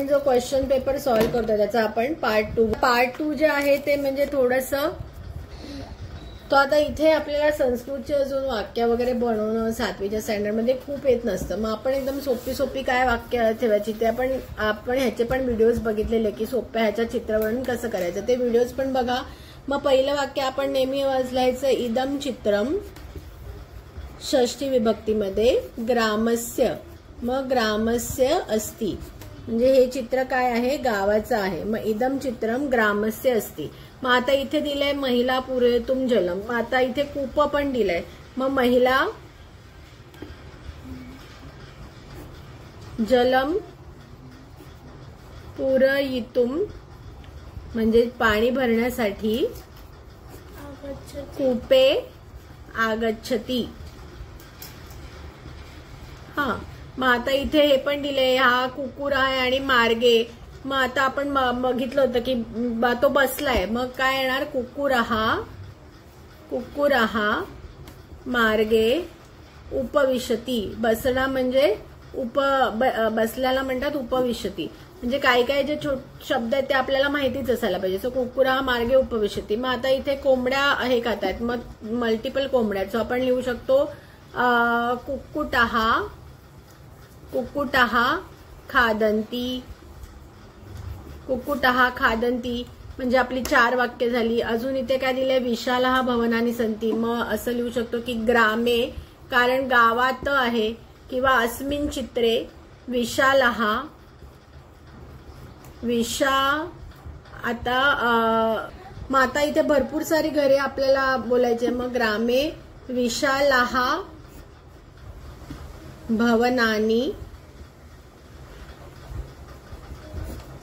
जो question paper solve करतो त्याचा आपण पार्ट 2 जे आहे ते म्हणजे थोडंसं तो आता इथे आपल्याला संस्कृतचे अजून वाक्य वगैरे बनवणं 7वीच्या स्टँडर्डमध्ये खूप येत नसतं. मग आपण एकदम सोपी काय वाक्य ठेवायची ते आपण ह्याचे पण व्हिडिओज बघितलेले की सोप्या ह्याच्या चित्रवर्णन कसं करायचं ते व्हिडिओज पण बघा. मग पहिलं वाक्य आपण नेहमी वाचलायचं इदम चित्रम षष्ठी विभक्तीमध्ये ग्रामस्य. मग ग्रामस्य अस्ति म्हणजे हे चित्र काय आहे गावाचं आहे. मग इदम चित्रम ग्रामस्य अस्ति. मग आता इथे दिलंय महिला पूरयितुम जलम. मग आता इथे कूप पण दिलंय. मग महिला जलम पूरयितुम म्हणजे पाणी भरण्यासाठी कूपे आगच्छति. हा मग आता इथे हे पण दिले हा कुकुर आहे आणि मार्गे. मग आता आपण बघितलं होतं की तो बसलाय. मग काय येणार कुकुरहा मार्गे उपविशती. बसणं म्हणजे बसल्याला म्हणतात उपविशती. म्हणजे काय जे शब्द आहेत ते आपल्याला माहितीच असायला पाहिजे. सो कुकुरहा मार्गे उपविशती. मग आता इथे कोंबड्या हे खातात. मग मल्टिपल कोंबड्या. सो आपण लिहू शकतो कुक्कुटहा खादंती. कुक्कुटहा खादंती म्हणजे आपली 4 वाक्य झाली. अजून इथे काय दिलंय विशालहा भवनानी संती. मग असं लिहू शकतो की ग्रामे कारण गावात आहे किंवा अस्मिन चित्रे विशालहा मग आता इथे भरपूर सारी घरे आपल्याला बोलायचे. मग ग्रामे विशालहा भवनानी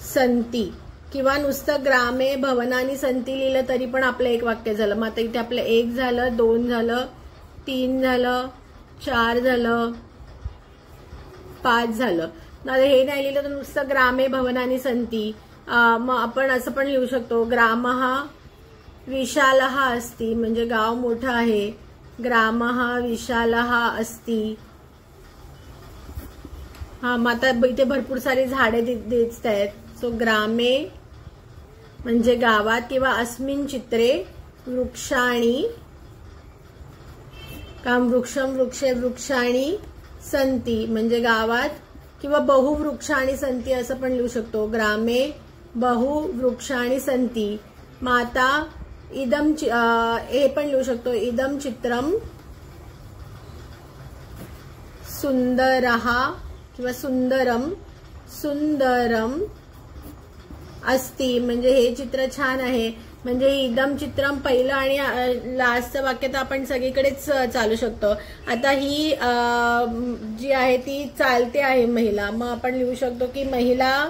संती किंवा नुसतं ग्रामे भवनानी संती लिहिलं तरी पण आपलं एक वाक्य झालं. मग आता इथे आपलं 1 झालं, 2 झालं, 3 झालं, 4 झालं, 5 झालं. आता हे नाही लिहिलं तर नुसतं ग्रामे भवनानी संती. मग आपण असं पण लिहू शकतो ग्रामहा विशालहा अस्ति म्हणजे गाव मोठं आहे. ग्रामहा विशालहा अस्ति. हा मग आता इथे भरपूर सारी झाडे दिसत आहेत. सो ग्रामे म्हणजे गावात किंवा अस्मिन चित्रे वृक्षाणी काम वृक्षाणी संती म्हणजे गावात किंवा बहुवृक्षाणी संती असं पण लिहू शकतो. ग्रामे बहुवृक्षाणी संती. मग आता इदम हे पण लिहू शकतो इदम चित्रम सुंदरहा किंवा सुंदरम अस्ति म्हणजे हे चित्र छान आहे. म्हणजे इदम चित्रम पहिलं आणि लास्टचं वाक्य तर आपण सगळीकडेच चालू शकतो. आता ही जी आहे ती चालते आहे महिला. मग आपण लिहू शकतो की महिला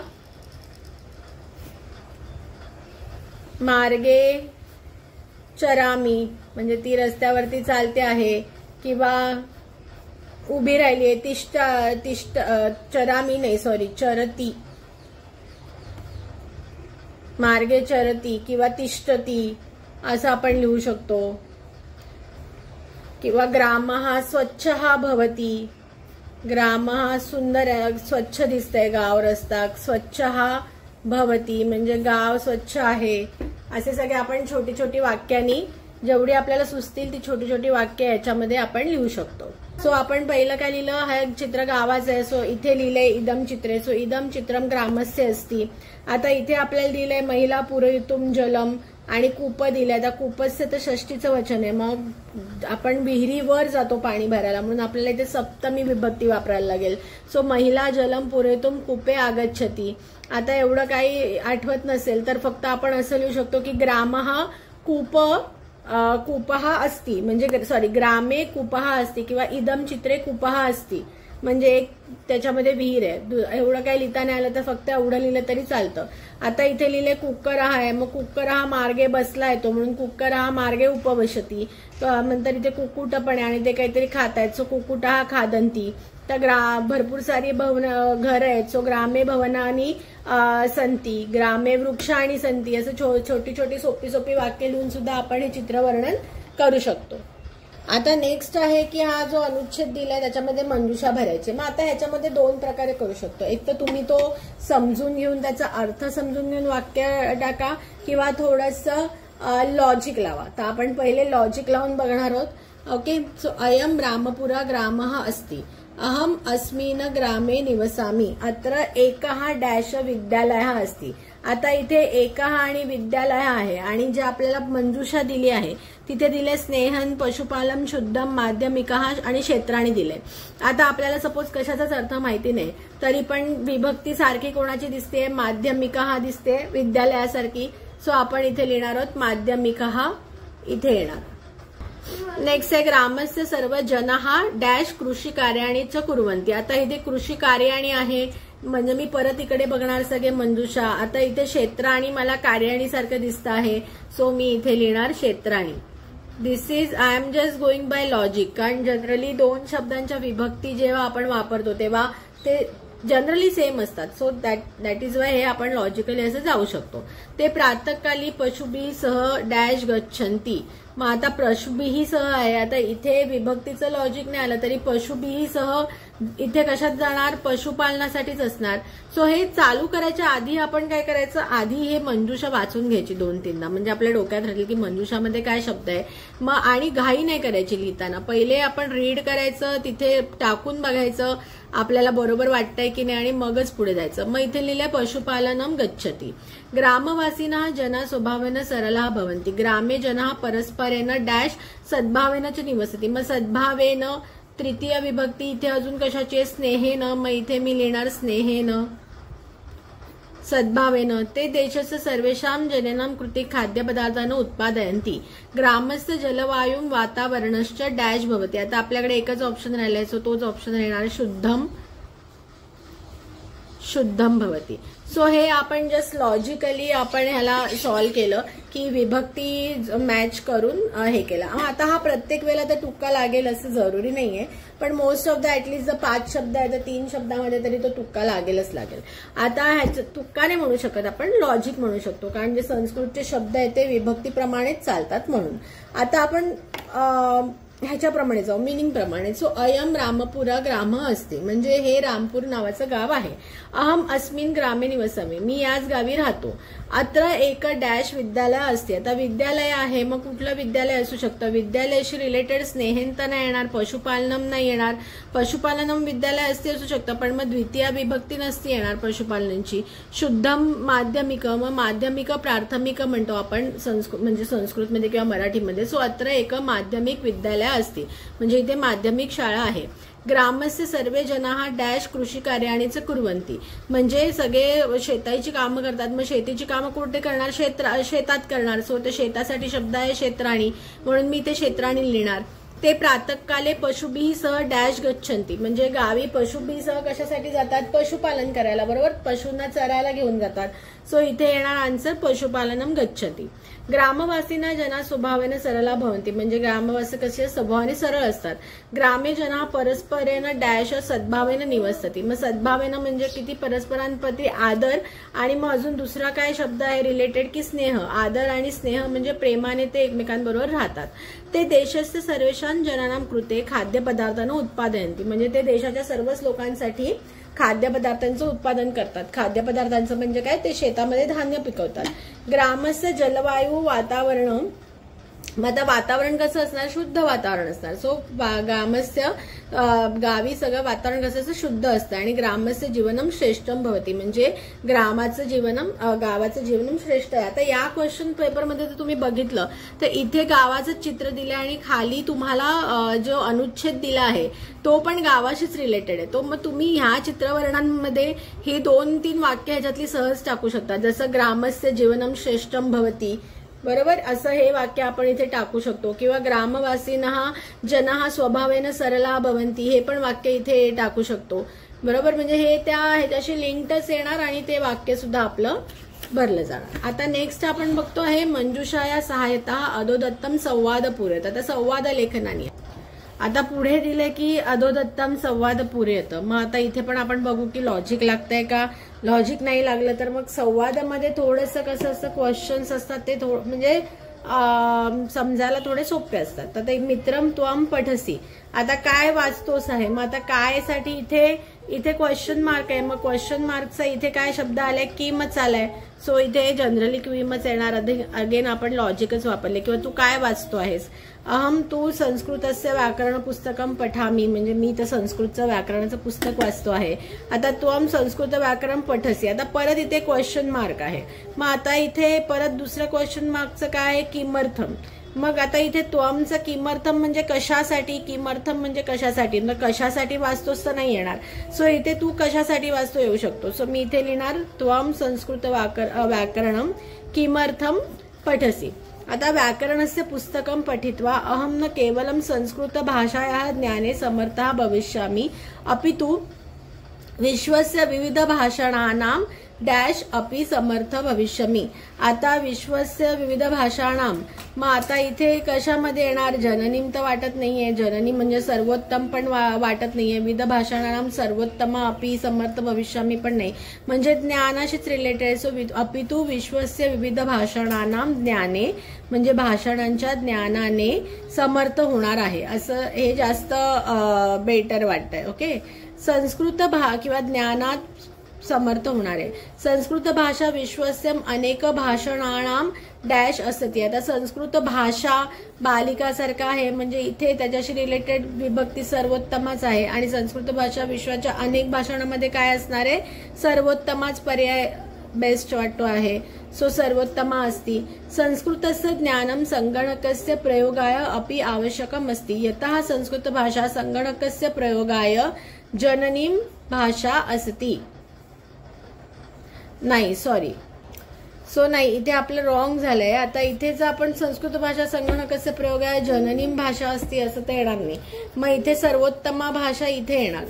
मार्गे चरामी म्हणजे ती रस्त्यावरती चालते आहे किंवा उभी राहिली आहे. चरामी नाही सॉरी चरती. मार्गे चरती किंवा तिष्ठती असं आपण लिहू शकतो. किंवा ग्रामहा स्वच्छहा भवती. ग्रामहा सुंदर स्वच्छ दिसतंय गाव रस्ता. स्वच्छहा भवती म्हणजे गाव स्वच्छ आहे. असे सगळे आपण छोटी वाक्यांनी जेवढी आपल्याला सुचतील ती छोटी वाक्य याच्यामध्ये आपण लिहू शकतो. सो आपण पहिलं काय लिहिलं हे चित्र गावाचं आहे. सो इथे लिहिलंय इदम चित्रे. सो इदम चित्रम ग्रामस्य अस्ति. आता इथे आपल्याला दिलंय महिला पूरयितुम जलम आणि कूप दिलंय. आता कूपस्य तर षष्टीचं वचन आहे. मग आपण विहिरीवर जातो पाणी भरायला म्हणून आपल्याला इथे सप्तमी विभक्ती वापरायला लागेल. सो महिला जलम पूरयितुम कूपे आगच्छति. आता एवढं काही आठवत नसेल तर फक्त आपण असं लिहू शकतो की ग्रामहा कूपहा अस्ति म्हणजे सॉरी ग्रामे कूपहा अस्ति किंवा इदम चित्रे कूपहा अस्ति म्हणजे एक त्याच्यामध्ये विहीर आहे. एवढं काही लिहिता नाही आलं तर फक्त एवढं लिहिलं तरी चालतं. आता इथे लिहिले कुक्करहा आहे. मग कुक्करहा मार्गे बसला येतो म्हणून कुक्करहा मार्गे उपविशती. नंतर इथे कुक्कुट पण आहे आणि ते काहीतरी खात आहेत. सो कुक्कुटहा खादंती. तर भरपूर सारी घर आहेत. सो ग्रामे भवनानी संती. ग्रामे वृक्षाणी संती. असं छोटी सोपी वाक्य लिहून सुद्धा आपण हे चित्रवर्णन करू शकतो. आता नेक्स्ट आहे की हा जो अनुच्छेद दिलाय त्याच्यामध्ये मंजुषा भरायचे. मग आता ह्याच्यामध्ये दोन प्रकारे करू शकतो. एक तर तुम्ही तो समजून घेऊन त्याचा अर्थ समजून घेऊन वाक्य टाका किंवा थोडंसं लॉजिक लावा. तर आपण पहिले लॉजिक लावून बघणार आहोत. ओके. सो अयम रामपुरा ग्रामः अस्ति. अहम अस्मिन् ग्रामे निवसामि. अत्र एकः डॅश विद्यालयः अस्ति. आता इथे एकः आणि विद्यालय आहे आणि जे आपल्याला मंजुषा दिली आहे तिथे दिले स्नेहन, पशुपालन, शुद्धम, माध्यमिकः आणि क्षेत्राणी दिले. आता आपल्याला सपोज कशाचाच अर्थ माहिती नाही तरी पण विभक्ती सारखी कोणाची दिसते, माध्यमिकः दिसते विद्यालयासारखी. सो आपण इथे लिहिणार आहोत माध्यमिकः इथे येणार. नेक्स्ट आहे ग्रामस्य सर्व जनः डॅश कृषी कार्याणी च कुर्वन्ति. आता इथे कृषी कार्याणी आहे म्हणजे मी परत इकडे बघणार सगळे मंजुषा. आता इथे क्षेत्राणी मला कार्याणी सारखं दिसतं आहे. सो मी इथे लिहिणार क्षेत्राणी. This is I am just going by logic. कारण जनरली दोन शब्दांच्या विभक्ती जेव्हा आपण वापरतो तेव्हा ते जनरली सेम असतात. सो दॅट इज वाय हे आपण लॉजिकली असं जाऊ शकतो. ते प्रातःकाली पशुभी सह डॅश गच्छन्ति. मग आता पशुभी सह आहे. आता इथे विभक्तीचं लॉजिक नाही आलं तरी पशुभी सह इथे कशात जाणार, पशुपालनासाठीच असणार. सो हे चालू करायच्या आधी आपण काय करायचं, आधी हे मंजुषा वाचून घ्यायची 2-3दा म्हणजे आपल्या डोक्यात राहील की मंजुषामध्ये काय शब्द आहे. मग आणि घाई नाही करायची लिहिताना. पहिले आपण रीड करायचं, तिथे टाकून बघायचं आपल्याला बरोबर वाटतंय की नाही आणि मगच पुढे जायचं. मग इथे लिहिलंय पशुपालनम गच्छति. ग्रामवासिनः जना स्वभावेन सरलः भवन्ति. ग्रामे जनः परस्परेण डॅश सद्भावेन च निवसति. मग सद्भावेन तृतीय विभक्ती इथे अजून कशाची, स्नेहेन. मग इथे मी लिहिणार स्नेहेन सद्भावेन. ते देशस्य सर्वेषां जनानां कृते खाद्यपदार्थान् उत्पादयन्ति. ग्रामस्य जलवायुं वातावरणश्च डॅश भवति. आता आपल्याकडे एकच ऑप्शन राहिलाय सो तोच ऑप्शन येणार शुद्धम भवति. सो हे आपण जस्ट लॉजिकली आपण ह्याला सॉल्व्ह केलं की विभक्ती मॅच करून हे केलं. आता हा प्रत्येक वेळेला तर तुक्का लागेल असं जरुरी नाहीये पण मोस्ट ऑफ द ऍटलीस्ट जर 5 शब्द आहे तर 3 शब्दामध्ये तरी तो तुक्का लागेलच लागेल. आता ह्याचं तुक्का नाही म्हणू शकत आपण, लॉजिक म्हणू शकतो कारण जे संस्कृतचे शब्द आहेत ते विभक्तीप्रमाणेच चालतात म्हणून. आता आपण ह्याच्याप्रमाणे जाऊ, मिनिंग प्रमाणे. सो अयम रामपुरा ग्राम असते म्हणजे हे रामपूर नावाचं गाव आहे. अहम अस्मिन ग्रामे निवसामी. मी याच गावी राहतो. अत्र एक डॅश विद्यालय असते. आता विद्यालय आहे मग कुठलं विद्यालय असू शकतं, विद्यालयाशी रिलेटेड स्नेहेंत नाही येणार, पशुपालनम नाही येणार. पशुपालनम विद्यालय असते असू शकतं पण मग द्वितीय विभक्ती नसती येणार पशुपालनांची. शुद्धम माध्यमिक. मग माध्यमिक प्राथमिक म्हणतो आपण म्हणजे संस्कृतमध्ये किंवा मराठीमध्ये. सो अत्र एक माध्यमिक विद्यालय असते म्हणजे इथे माध्यमिक शाळा आहे. ग्रामस्य सर्वे जनाः डॅश कृषी कार्याणीच कुर्वन्ति. म्हणजे सगळे शेताची कामं करतात. मग शेतीची कामं कुठे करणार, शेतात करणार. सो ते शेतासाठी शब्द आहे क्षेत्राणी म्हणून मी ते क्षेत्राणी लिहिणार. ते प्रातःकाले पशुभी सह डॅश गच्छन्ति म्हणजे गावी पशुभी सह कशासाठी जातात, पशुपालन करायला. बरोबर, पशूंना चरायला घेऊन जातात. सो इथे येणार आन्सर पशुपालनम गच्छति. ग्रामवासीना जना स्वभावेन सरला भवन्ति म्हणजे ग्रामवासी कसे स्वभावाने सरळ असतात. ग्रामे जना परस्परेन डॅश सद्भावेन निवसती. मग सद्भावेन म्हणजे किती, परस्परांप्रती आदर आणि मग अजून दुसरा काय शब्द आहे रिलेटेड की स्नेह. आदर आणि स्नेह म्हणजे प्रेमाने ते एकमेकांबरोबर राहतात. ते देशस्य सर्वेषां जनानां कृते खाद्यपदार्थानं उत्पादयन्ति म्हणजे ते देशाच्या सर्वच लोकांसाठी खाद्यपदार्थांचं उत्पादन करतात. खाद्यपदार्थांचं म्हणजे काय, ते शेतामध्ये धान्य पिकवतात. ग्रामस्य जलवायू वातावरण. मग आता वातावरण कसं असणार, शुद्ध वातावरण असणार. सो ग्रामस्य गावी सगळं वातावरण कसं असतं, शुद्ध असतं. आणि ग्रामस्य जीवनम श्रेष्ठम भवती म्हणजे गावाचं जीवनम श्रेष्ठ आहे. आता या क्वेश्चन पेपरमध्ये जर तुम्ही बघितलं तर इथे गावाचं चित्र दिलं आणि खाली तुम्हाला जो अनुच्छेद दिला आहे तो पण गावाशीच रिलेटेड आहे. तो मग तुम्ही ह्या चित्रवर्णांमध्ये ही 2-3 वाक्य ह्याच्यातली सहज टाकू शकता. जसं ग्रामस्य जीवनम श्रेष्ठम भवती, बरोबर, असं हे वाक्य आपण इथे टाकू शकतो. किंवा ग्रामवासीनः जनाः स्वभावेन सरला भवन्ति हे पण वाक्य इथे टाकू शकतो. बरोबर, म्हणजे हे त्या ह्याच्याशी लिंकच येणार आणि ते वाक्य सुद्धा आपलं भरलं जाणार. आता नेक्स्ट आपण बघतो आहे मंजुषाया सहायता अधोदत्तम संवाद पूरयत. आता संवाद लेखनाने आता पुढे दिले की अधोदत्तम संवाद पूरयत. मग आता इथे पण आपण बघू की लॉजिक लागतंय का, लॉजिक नाही लागलं तर मग संवादामध्ये थोडंसं कसं असतं, क्वेश्चन्स असतात ते म्हणजे समजायला थोडे सोपे असतात. तर ते मित्रम त्वम पठसी, आता काय वाचतोस आहे. मग आता काय साठी इथे क्वेश्चन मार्क आहे. मग क्वेश्चन मार्कचा इथे काय शब्द आलाय, किमच आलाय. सो इथे जनरली किमच येणार. अगेन आपण लॉजिकच वापरले. किंवा तू काय वाचतो आहेस. अहम तू संस्कृतस्य व्याकरण पुस्तकम पठामी, म्हणजे मी तर संस्कृतचं व्याकरणाचं पुस्तक वाचतो आहे. आता त्वम संस्कृत व्याकरण पठसी, आता परत इथे क्वेश्चन मार्क आहे. मग आता इथे परत दुसरं क्वेश्चन मार्कचं काय आहे, किमर्थम. मग आता इथे त्वमचं किमर्थम म्हणजे कशासाठी, किमर्थम म्हणजे कशासाठी. मग कशासाठी वाचतोस तर नाही येणार. सो इथे तू कशासाठी वाचतो येऊ शकतो. सो मी इथे लिहिणार त्वम संस्कृत व्याकरणम किमर्थम पठसी. आता व्याकरणस्य पुस्तकं पठित्वा अहम न केवलं संस्कृत भाषायाः ज्ञाने समर्थः भविष्यामि अपितु विश्वस्य विविध भाषाणानां डॅश अपि समर्थ भविष्यमी. आता विश्वस्य विविध भाषाणां, मग आता इथे कशामध्ये येणार, जननीम तर वाटत नाहीये. जननी म्हणजे सर्वोत्तम पण वाटत नाहीये. विविध भाषाणानां सर्वोत्तम अपि समर्थ भविष्यामी पण नाही. म्हणजे ज्ञानाशीच रिलेटेड. सो अपितु विश्वस्य विविध भाषाणानां ज्ञाने, म्हणजे भाषणांच्या ज्ञानाने समर्थ होणार आहे. असं हे जास्त बेटर वाटतंय. ओके. संस्कृत किंवा ज्ञानात समर्थ होणार आहे. संस्कृत भाषा विश्वस्य अनेक भाषणाणाम डॅश असती. आता संस्कृत भाषा बालिकासारखा आहे, म्हणजे इथे त्याच्याशी रिलेटेड विभक्ती सर्वोत्तमाच आहे. आणि संस्कृत भाषा विश्वाच्या अनेक भाषणांमध्ये काय असणार आहे, सर्वोत्तमाच पर्याय बेस्ट वाटतो आहे. सो सर्वोत्तमा अस्ति. संस्कृतस्य ज्ञानं संगणकस्य प्रयोगाय अपि आवश्यकम् अस्ति. यतः संस्कृत भाषा संगणकस्य प्रयोगाय जननीं भाषा अस्ति. नाही, सॉरी. सो नाही, इथे आपलं रॉंग झालंय. आता इथेच आपण संस्कृत भाषा संगणकाचे प्रयोग आहे जननीम भाषा असती असं तर येणार नाही. मग इथे सर्वोत्तमा भाषा इथे येणार,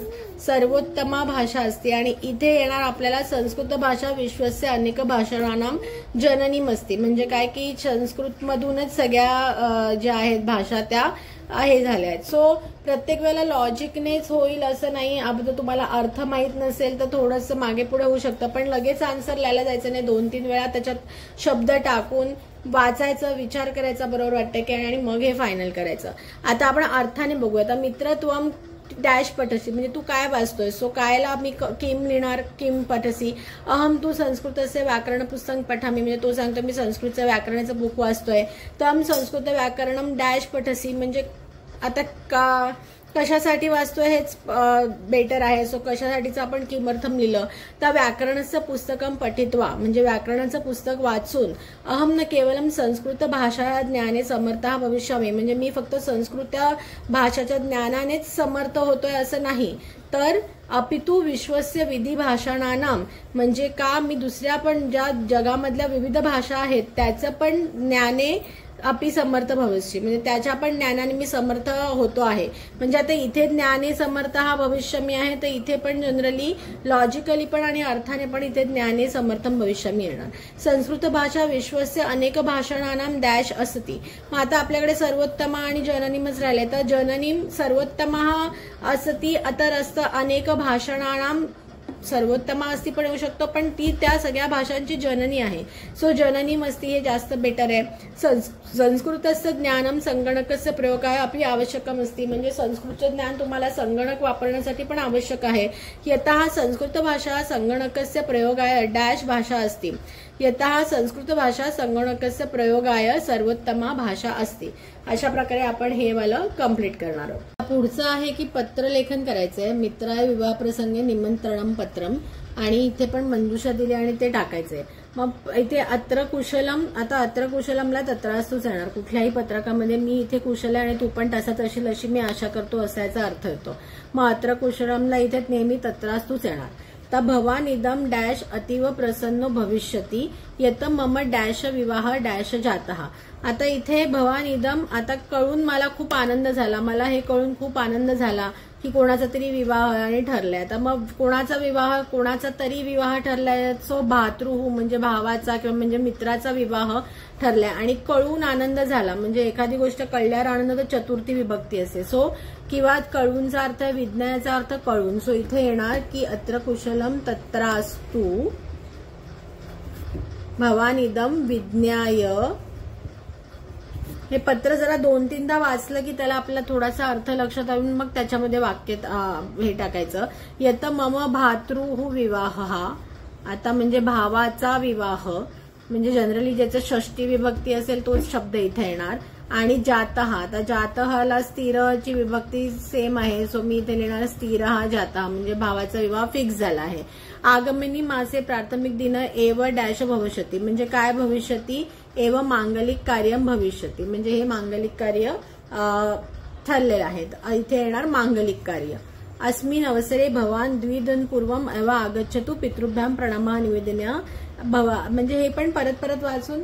सर्वोत्तमा भाषा असते. आणि इथे येणार आपल्याला संस्कृत भाषा विश्वस्य अनेक भाषणानां जननीम असते. म्हणजे काय की संस्कृत मधूनच सगळ्या ज्या आहेत भाषा त्या हे झाल्या आहेत. सो प्रत्येक वेळेला लॉजिकनेच होईल असं नाही. अब तुम्हाला अर्थ माहित नसेल तर थोडंसं मागे पुढे होऊ शकतं, पण लगेच आन्सर लिहायला जायचं नाही. 2-3 वेळा त्याच्यात शब्द टाकून वाचायचं, विचार करायचा, बरोबर वाटतं की, आणि मग हे फायनल करायचं. आता आपण अर्थाने बघूया. आता मित्रत्वम डॅश पठसी, म्हणजे तू काय वाचतोय. सो कायला मी किम लिहिणार, किम पठसी. अहम तू संस्कृतचे व्याकरण पुस्तक पठामी, म्हणजे तो सांगतो मी संस्कृतचं व्याकरणाचं बुक वाचतोय. तम संस्कृत व्याकरणम डॅश पठसी, म्हणजे आता कशासाठी वाचतोय हेच बेटर आहे. सो कशासाठीचं आपण किमर्थम लिहिलं तर व्याकरणाचं पुस्तकं पठित्वा, म्हणजे व्याकरणाचं पुस्तक वाचून अहम न केवलम संस्कृत भाषा ज्ञाने समर्थ भविष्यामी, म्हणजे मी फक्त संस्कृत भाषाच्या ज्ञानानेच समर्थ होतोय असं नाही, तर अपितु विश्वस्य विधी भाषाणानां, म्हणजे का मी दुसऱ्या पण ज्या जगामधल्या विविध भाषा आहेत त्याचं पण ज्ञाने अपि समर्थ भविष्य, म्हणजे त्याच्या पण ज्ञानाने मी समर्थ होतो आहे. म्हणजे आता इथे ज्ञाने समर्थ हा भविष्यमी आहे, तर इथे पण जनरली लॉजिकली पण आणि अर्थाने पण इथे ज्ञाने समर्थम भविष्यमी येणार. संस्कृत भाषा विश्वस्य अनेक भाषणानां डॅश असती. मग आता आपल्याकडे सर्वोत्तमा आणि जननीमच राहिले, तर जननीम सर्वोत्तमा असती अतर असतं अनेक भाषणानां, सर्वोत्तमा असती पण येऊ शकतो, पण ती त्या सगळ्या भाषांची जननी आहे. सो जननीम असती हे जास्त बेटर आहे. संस्कृतस्य ज्ञानम संगणकस्य प्रयोगाय अपि आवश्यकम असती, म्हणजे संस्कृतचं ज्ञान तुम्हाला संगणक वापरण्यासाठी पण आवश्यक आहे. यतः संस्कृत भाषा संगणकस्य प्रयोगाय डॅश भाषा असती. यतः संस्कृत भाषा संगणकस्य प्रयोगाय सर्वोत्तमा भाषा असते. अशा प्रकारे आपण हे वाला कंप्लीट करणार आहोत. पुढचं आहे की पत्रलेखन करायचंय. मित्राय विवाह प्रसंगे निमंत्रणम पत्रम, आणि इथे पण मंजुषा दिली आणि ते टाकायचंय. मग इथे अत्र कुशलम, आता अत्र कुशलमला तत्रास्तूच येणार. कुठल्याही पत्रकामध्ये मी इथे कुशल आहे आणि तू पण तसाच असेल अशी मी आशा करतो असा याचा अर्थ येतो. मग अत्र कुशलमला इथे नेहमी तत्रास्तूच येणार. तर भवान इदम डॅश अतीव प्रसन्न भविष्यती यत मम डॅश विवाह डॅश जातः. आता इथे भवान इदम, आता कळून मला खूप आनंद झाला, मला हे कळून खूप आनंद झाला की कोणाचा तरी विवाह आणि ठरलाय. तर मग कोणाचा विवाह, कोणाचा तरी विवाह ठरलाय. सो भातृ म्हणजे भावाचा किंवा म्हणजे मित्राचा विवाह ठरलाय आणि कळून आनंद झाला. म्हणजे एखादी गोष्ट कळल्यावर आनंद तर चतुर्थी विभक्ती असते. सो किंवा कळूनचा अर्थ विज्ञानाचा अर्थ कळून. सो इथे येणार की अत्र कुशलम तत्रास्तु भवानिदम विज्ञाय हे पत्र जरा 2-3दा वाचलं की त्याला आपला थोडासा अर्थ लक्षात आणून मग त्याच्यामध्ये वाक्य हे टाकायचं. यत मम भातृहु विवाह, आता म्हणजे भावाचा विवाह, म्हणजे जनरली ज्याचं षष्टी विभक्ती असेल तोच शब्द इथे येणार. आणि जातः, आता जातःला स्थिरची विभक्ती सेम आहे, सो मी इथे लिहिणार स्थिरः जातः, म्हणजे भावाचा विवाह फिक्स झाला आहे. आगमिनी मासे प्राथमिक दिन एव डॅश भविष्यती, म्हणजे काय भविष्यती, एव मांगलिक कार्य भविष्यती, म्हणजे हे मांगलिक कार्य ठरलेलं आहे. इथे येणार मांगलिक कार्य. अस्मिन् अवसरे भवान द्विदिनपूर्वम एव आगच्छतु पितृभ्याम प्रणामः निवेदनीय भवा, म्हणजे हे पण परत परत वाचून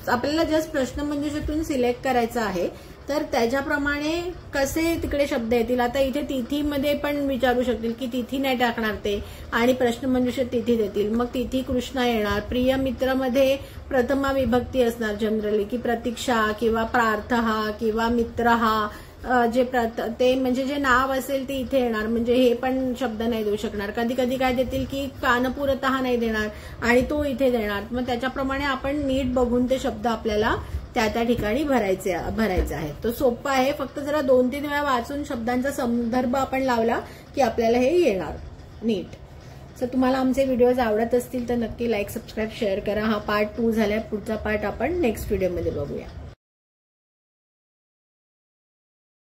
आपल्याला जस्ट प्रश्नमंजुषेतून सिलेक्ट करायचं आहे. तर त्याच्याप्रमाणे कसे तिकडे शब्द येतील. आता इथे तिथीमध्ये पण विचारू शकतील की तिथी नाही टाकणार ते आणि प्रश्नमंजुषेत तिथी देतील, मग तिथी कृष्णा येणार. प्रिय मित्रमध्ये प्रथमा विभक्ती असणार जनरली, की प्रतीक्षा किंवा प्रार्थः किंवा मित्रहा, जे ते म्हणजे जे नाव असेल ते इथे येणार, म्हणजे हे पण शब्द नाही देऊ शकणार. कधी कधी काय देतील की कानपूरतः नाही देणार आणि तो इथे देणार. मग त्याच्याप्रमाणे आपण नीट बघून ते शब्द आपल्याला त्या ठिकाणी भरायचे आहे. तो सोपा आहे, फक्त जरा 2-3 वेळा वाचून शब्दांचा संदर्भ आपण लावला की आपल्याला हे येणार नीट. सो तुम्हाला आमचे व्हिडिओज आवडत असतील तर नक्की लाईक, सबस्क्राईब, शेअर करा. हा पार्ट 2 झालाय, पुढचा पार्ट आपण नेक्स्ट व्हिडिओमध्ये बघूया.